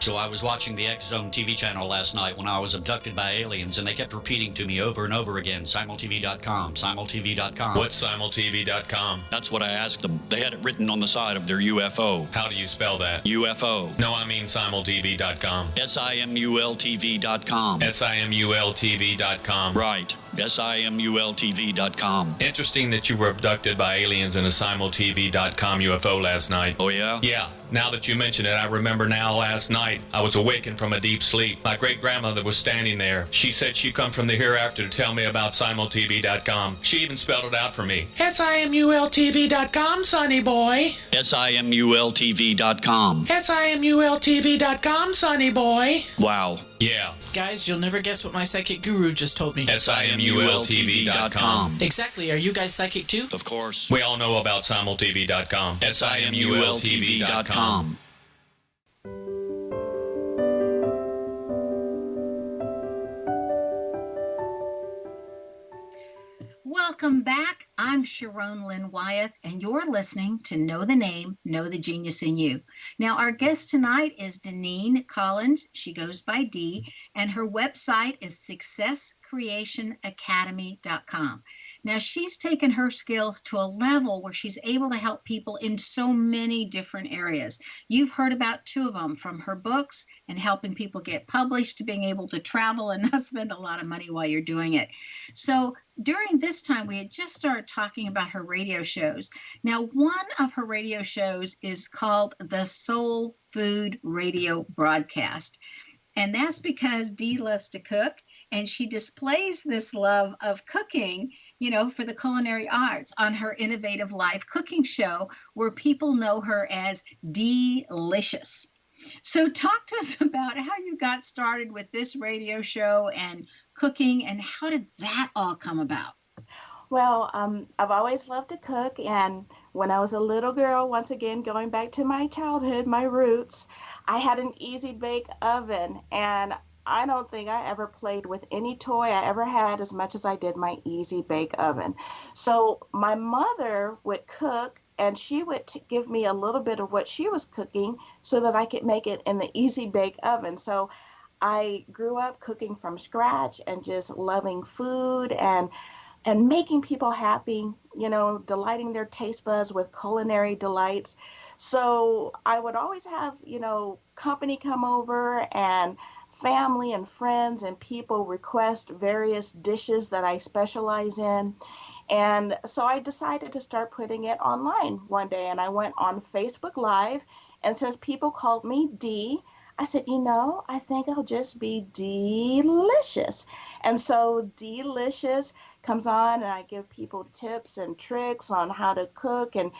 So I was watching the X Zone TV channel last night when I was abducted by aliens, and they kept repeating to me over and over again, simultv.com, simultv.com. What's simultv.com? That's what I asked them. They had it written on the side of their UFO. How do you spell that? UFO. No, I mean simultv.com. simultv.com. simultv.com. Right. simultv.com. Interesting that you were abducted by aliens in a simultv.com UFO last night. Oh, yeah? Yeah. Now that you mention it, I remember now last night I was awakened from a deep sleep. My great-grandmother was standing there. She said she come from the hereafter to tell me about simultv.com. She even spelled it out for me. simultv.com, sonny boy. simultv.com. simultv.com, sonny boy. Wow. Yeah. Guys, you'll never guess what my psychic guru just told me. simultv.com. Exactly. Are you guys psychic too? Of course. We all know about simultv.com. simultv.com. Welcome back. I'm Sharon Lynn Wyeth, and you're listening to Know the Name, Know the Genius in You. Now, our guest tonight is Deneene Collins. She goes by Dee, and her website is successcreationacademy.com. Now, she's taken her skills to a level where she's able to help people in so many different areas. You've heard about two of them, from her books and helping people get published to being able to travel and not spend a lot of money while you're doing it. So during this time, we had just started talking about her radio shows. Now, one of her radio shows is called the Soul Food Radio Broadcast. And that's because Dee loves to cook, and she displays this love of cooking, you know, for the culinary arts on her Innovative Life cooking show, where people know her as Delicious. So talk to us about how you got started with this radio show and cooking, and how did that all come about? Well, I've always loved to cook, and when I was a little girl, once again, going back to my childhood, my roots, I had an easy bake oven, and I don't think I ever played with any toy I ever had as much as I did my easy bake oven. So my mother would cook, and she would give me a little bit of what she was cooking so that I could make it in the easy bake oven. So I grew up cooking from scratch and just loving food and making people happy, you know, delighting their taste buds with culinary delights. So I would always have, you know, company come over, and family and friends and people request various dishes that I specialize in. And so I decided to start putting it online one day, and I went on Facebook Live. And since people called me Dee, I said, you know, I think I'll just be Delicious. And so Delicious comes on, and I give people tips and tricks on how to cook, and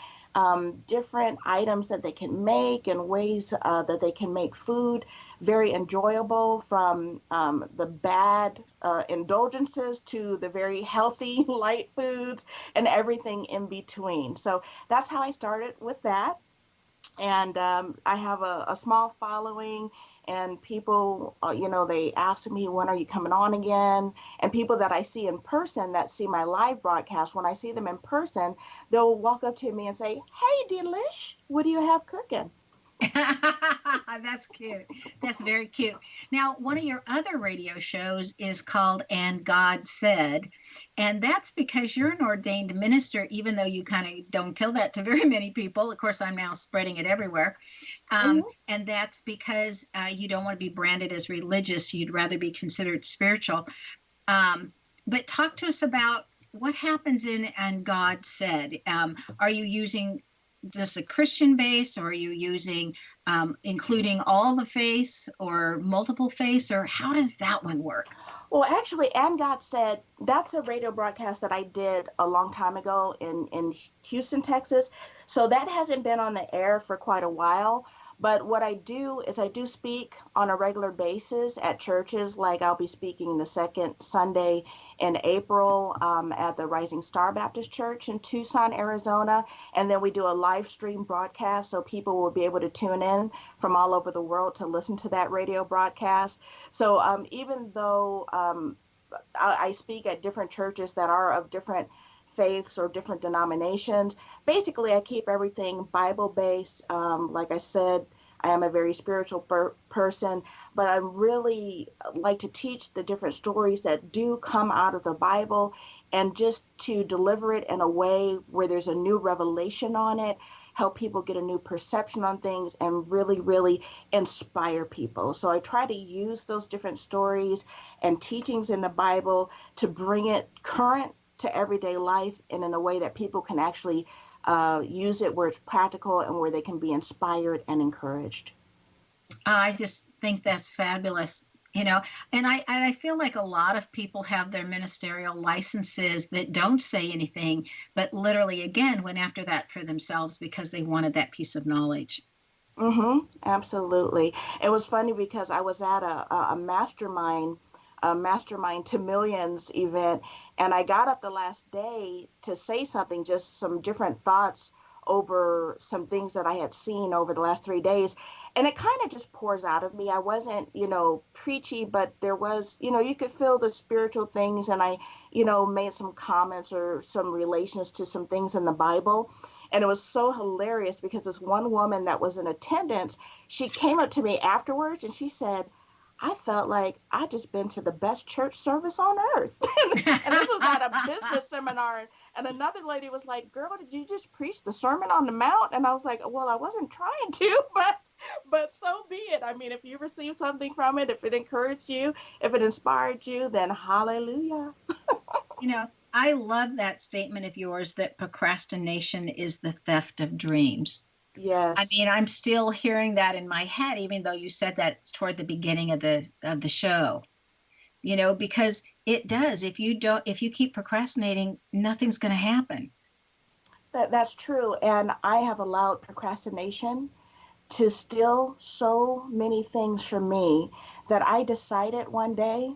different items that they can make, and ways that they can make food very enjoyable, from the bad indulgences to the very healthy light foods and everything in between. So that's how I started with that. And I have a small following, and people, you know, they ask me, when are you coming on again? And people that I see in person that see my live broadcast, when I see them in person, they'll walk up to me and say, hey, Delish, what do you have cooking? That's cute. That's very cute. Now, one of your other radio shows is called And God Said, and that's because you're an ordained minister, even though you kind of don't tell that to very many people. Of course, I'm now spreading it everywhere. And that's because you don't want to be branded as religious. You'd rather be considered spiritual. But talk to us about what happens in And God Said. Are you using just a Christian base, or are you using including all the faiths or multiple faiths, or how does that one work? Well, actually, And God Said, that's a radio broadcast that I did a long time ago in Houston, Texas. So that hasn't been on the air for quite a while. But what I do is I do speak on a regular basis at churches. Like I'll be speaking the second Sunday in April at the Rising Star Baptist Church in Tucson, Arizona. And then we do a live stream broadcast, so people will be able to tune in from all over the world to listen to that radio broadcast. So even though I speak at different churches that are of different faiths or different denominations, basically I keep everything Bible-based. Like I said, I am a very spiritual person, but I really like to teach the different stories that do come out of the Bible, and just to deliver it in a way where there's a new revelation on it, help people get a new perception on things, and really, really inspire people. So I try to use those different stories and teachings in the Bible to bring it current to everyday life, and in a way that people can actually use it where it's practical and where they can be inspired and encouraged. I just think that's fabulous. And I feel like a lot of people have their ministerial licenses that don't say anything, but literally again went after that for themselves because they wanted that piece of knowledge. Absolutely. It was funny because I was at a mastermind to millions event, and I got up the last day to say something, just some different thoughts over some things that I had seen over the last 3 days. And it kind of just pours out of me. I wasn't, preachy, but there was, you could feel the spiritual things. And I, made some comments or some relations to some things in the Bible. And it was so hilarious because this one woman that was in attendance, she came up to me afterwards and she said, I felt like I just been to the best church service on earth. And this was at a business seminar. And another lady was like, girl, did you just preach the Sermon on the Mount? And I was like, well, I wasn't trying to, but so be it. I mean, if you received something from it, if it encouraged you, if it inspired you, then hallelujah. I love that statement of yours that procrastination is the theft of dreams. Yes. I mean, I'm still hearing that in my head, even though you said that toward the beginning of the show, because it does. If you keep procrastinating, nothing's going to happen. That's true. And I have allowed procrastination to steal so many things from me that I decided one day,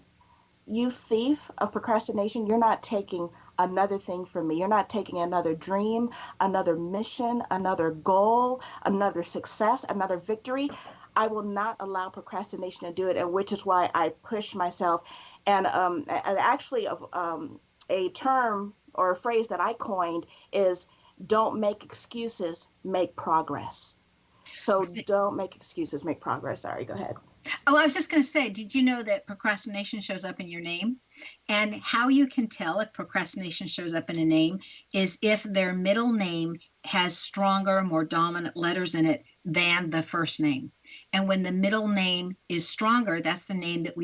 you thief of procrastination, you're not taking another thing from me. You're not taking another dream, another mission, another goal, another success, another victory. I will not allow procrastination to do it, and which is why I push myself. And actually, a term or a phrase that I coined is don't make excuses, make progress. So don't make excuses, make progress. Sorry, go ahead. Oh, I was just going to say, did you know that procrastination shows up in your name? And how you can tell if procrastination shows up in a name is if their middle name has stronger, more dominant letters in it than the first name. And when the middle name is stronger, that's the name that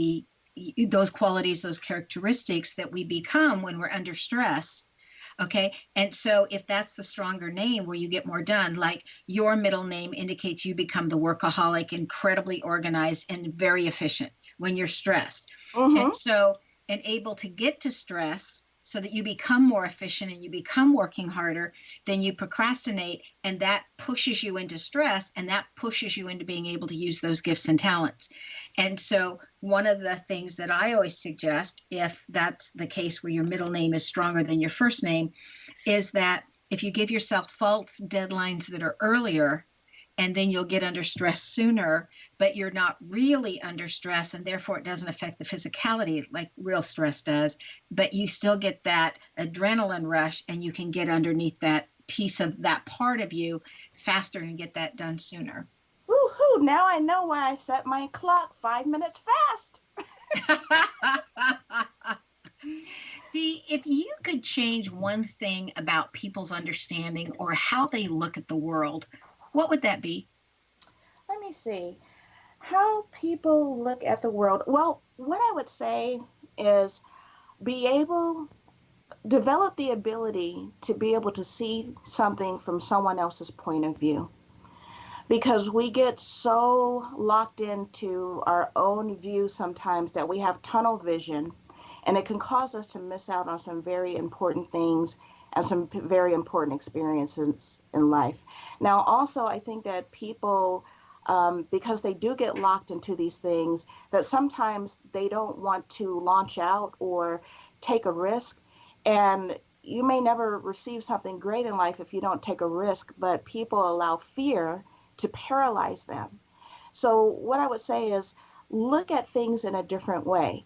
those qualities, those characteristics that we become when we're under stress. Okay. And so if that's the stronger name where you get more done, like your middle name indicates you become the workaholic, incredibly organized and very efficient when you're stressed. And able to get to stress so that you become more efficient and you become working harder, then you procrastinate, and that pushes you into stress, and that pushes you into being able to use those gifts and talents. And so one of the things that I always suggest, if that's the case where your middle name is stronger than your first name, is that if you give yourself false deadlines that are earlier, and then you'll get under stress sooner, but you're not really under stress, and therefore it doesn't affect the physicality like real stress does, but you still get that adrenaline rush, and you can get underneath that piece of that part of you faster and get that done sooner. Woohoo! Now I know why I set my clock 5 minutes fast. Dee, if you could change one thing about people's understanding or how they look at the world, what would that be? Let me see. How people look at the world. Well, what I would say is develop the ability to be able to see something from someone else's point of view. Because we get so locked into our own view sometimes that we have tunnel vision, and it can cause us to miss out on some very important things and some very important experiences in life. Now, also, I think that people, because they do get locked into these things, that sometimes they don't want to launch out or take a risk. And you may never receive something great in life if you don't take a risk, but people allow fear to paralyze them. So what I would say is look at things in a different way.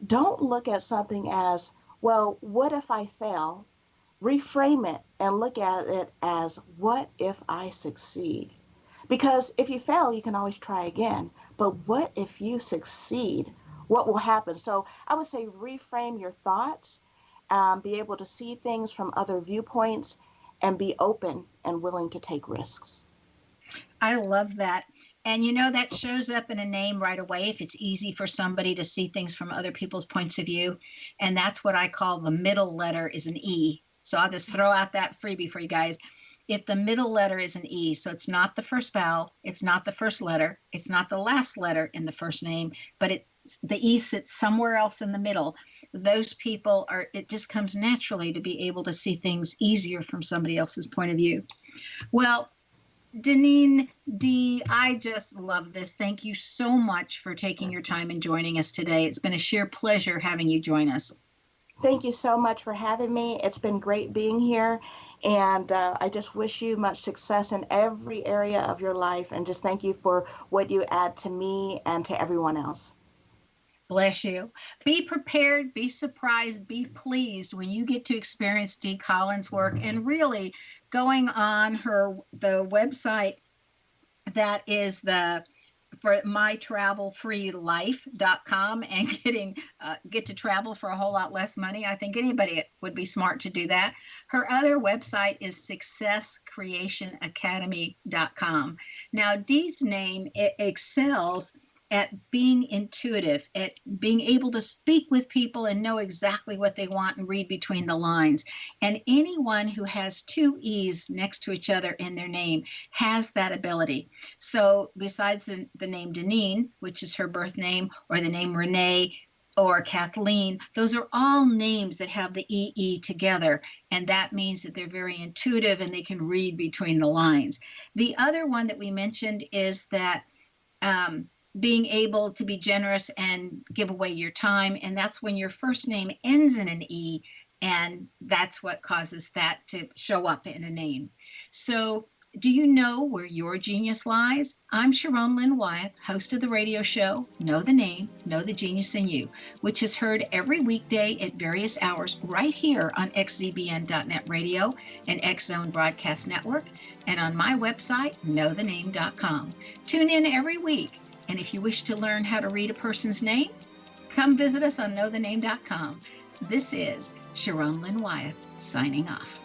Don't look at something as, well, what if I fail? Reframe it and look at it as, what if I succeed? Because if you fail, you can always try again. But what if you succeed? What will happen? So I would say reframe your thoughts, be able to see things from other viewpoints, and be open and willing to take risks. I love that. And that shows up in a name right away if it's easy for somebody to see things from other people's points of view. And that's what I call the middle letter is an E. So I'll just throw out that freebie for you guys. If the middle letter is an E, so it's not the first vowel, it's not the first letter, it's not the last letter in the first name, but the E sits somewhere else in the middle. Those people it just comes naturally to be able to see things easier from somebody else's point of view. Well, Deneene D, I just love this. Thank you so much for taking your time and joining us today. It's been a sheer pleasure having you join us. Thank you so much for having me. It's been great being here. And I just wish you much success in every area of your life. And just thank you for what you add to me and to everyone else. Bless you. Be prepared, be surprised, be pleased when you get to experience Dee Collins' work, and really going on the website that is for mytravelfreelife.com and get to travel for a whole lot less money. I think anybody would be smart to do that. Her other website is successcreationacademy.com. Now, Dee's name excels at being intuitive, at being able to speak with people and know exactly what they want and read between the lines. And anyone who has two E's next to each other in their name has that ability. So besides the name Deneene, which is her birth name, or the name Renee or Kathleen, those are all names that have the EE together. And that means that they're very intuitive and they can read between the lines. The other one that we mentioned is that being able to be generous and give away your time. And that's when your first name ends in an E, and that's what causes that to show up in a name. So do you know where your genius lies? I'm Sharon Lynn Wyeth, host of the radio show, Know the Name, Know the Genius in You, which is heard every weekday at various hours right here on xzbn.net radio and X Zone Broadcast Network, and on my website, knowthename.com. Tune in every week. And if you wish to learn how to read a person's name, come visit us on knowthename.com. This is Sharon Lynn Wyeth signing off.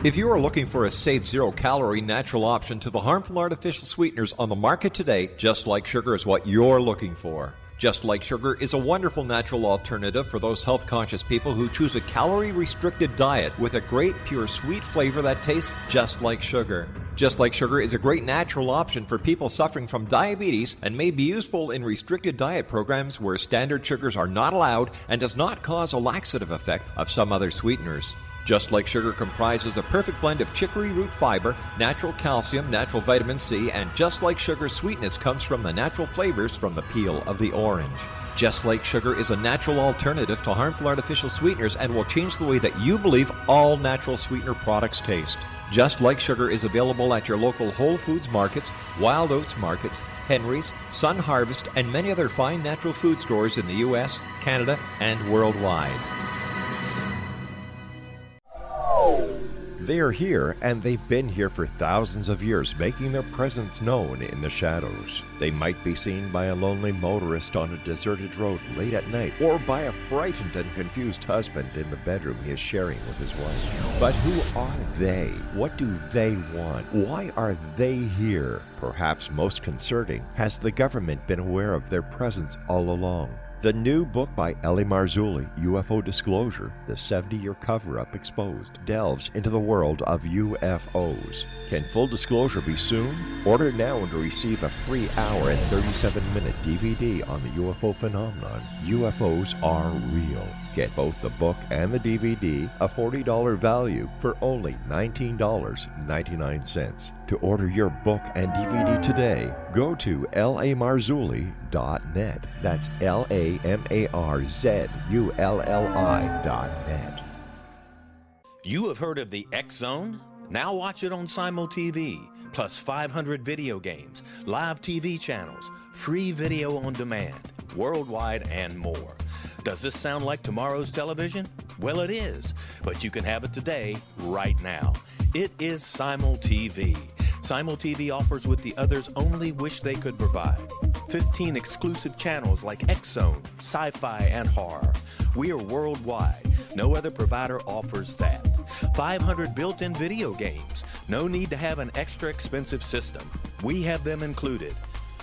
If you are looking for a safe, zero-calorie natural option to the harmful artificial sweeteners on the market today, Just Like Sugar is what you're looking for. Just Like Sugar is a wonderful natural alternative for those health-conscious people who choose a calorie-restricted diet with a great, pure, sweet flavor that tastes just like sugar. Just Like Sugar is a great natural option for people suffering from diabetes and may be useful in restricted diet programs where standard sugars are not allowed and does not cause a laxative effect of some other sweeteners. Just Like Sugar comprises a perfect blend of chicory root fiber, natural calcium, natural vitamin C, and Just Like Sugar's sweetness comes from the natural flavors from the peel of the orange. Just Like Sugar is a natural alternative to harmful artificial sweeteners and will change the way that you believe all natural sweetener products taste. Just Like Sugar is available at your local Whole Foods markets, Wild Oats markets, Henry's, Sun Harvest, and many other fine natural food stores in the U.S., Canada, and worldwide. They are here, and they've been here for thousands of years, making their presence known in the shadows. They might be seen by a lonely motorist on a deserted road late at night, or by a frightened and confused husband in the bedroom he is sharing with his wife. But who are they? What do they want? Why are they here? Perhaps most concerning, has the government been aware of their presence all along? The new book by Ellie Marzulli, UFO Disclosure, the 70-year cover-up exposed, delves into the world of UFOs. Can full disclosure be soon? Order now and receive a free hour and 37-minute DVD on the UFO phenomenon. UFOs are real. Get both the book and the DVD, a $40 value, for only $19.99. To order your book and DVD today, go to lamarzulli.net. That's LAMARZULLI.net. You have heard of the X Zone? Now watch it on Simul TV, plus 500 video games, live TV channels, free video on demand, worldwide, and more. Does this sound like tomorrow's television? Well, it is, but you can have it today, right now. It is Simul TV. Simul TV offers what the others only wish they could provide. 15 exclusive channels like X Zone, sci-fi, and horror. We are worldwide. No other provider offers that. 500 built-in video games. No need to have an extra expensive system. We have them included.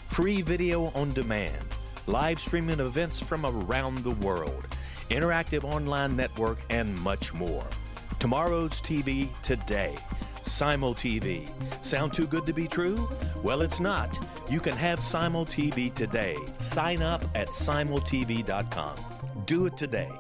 Free video on demand. Live streaming events from around the world. Interactive online network, and much more. Tomorrow's TV today. Simul TV. Sound too good to be true? Well, it's not. You can have Simul TV today. Sign up at simultv.com. Do it today.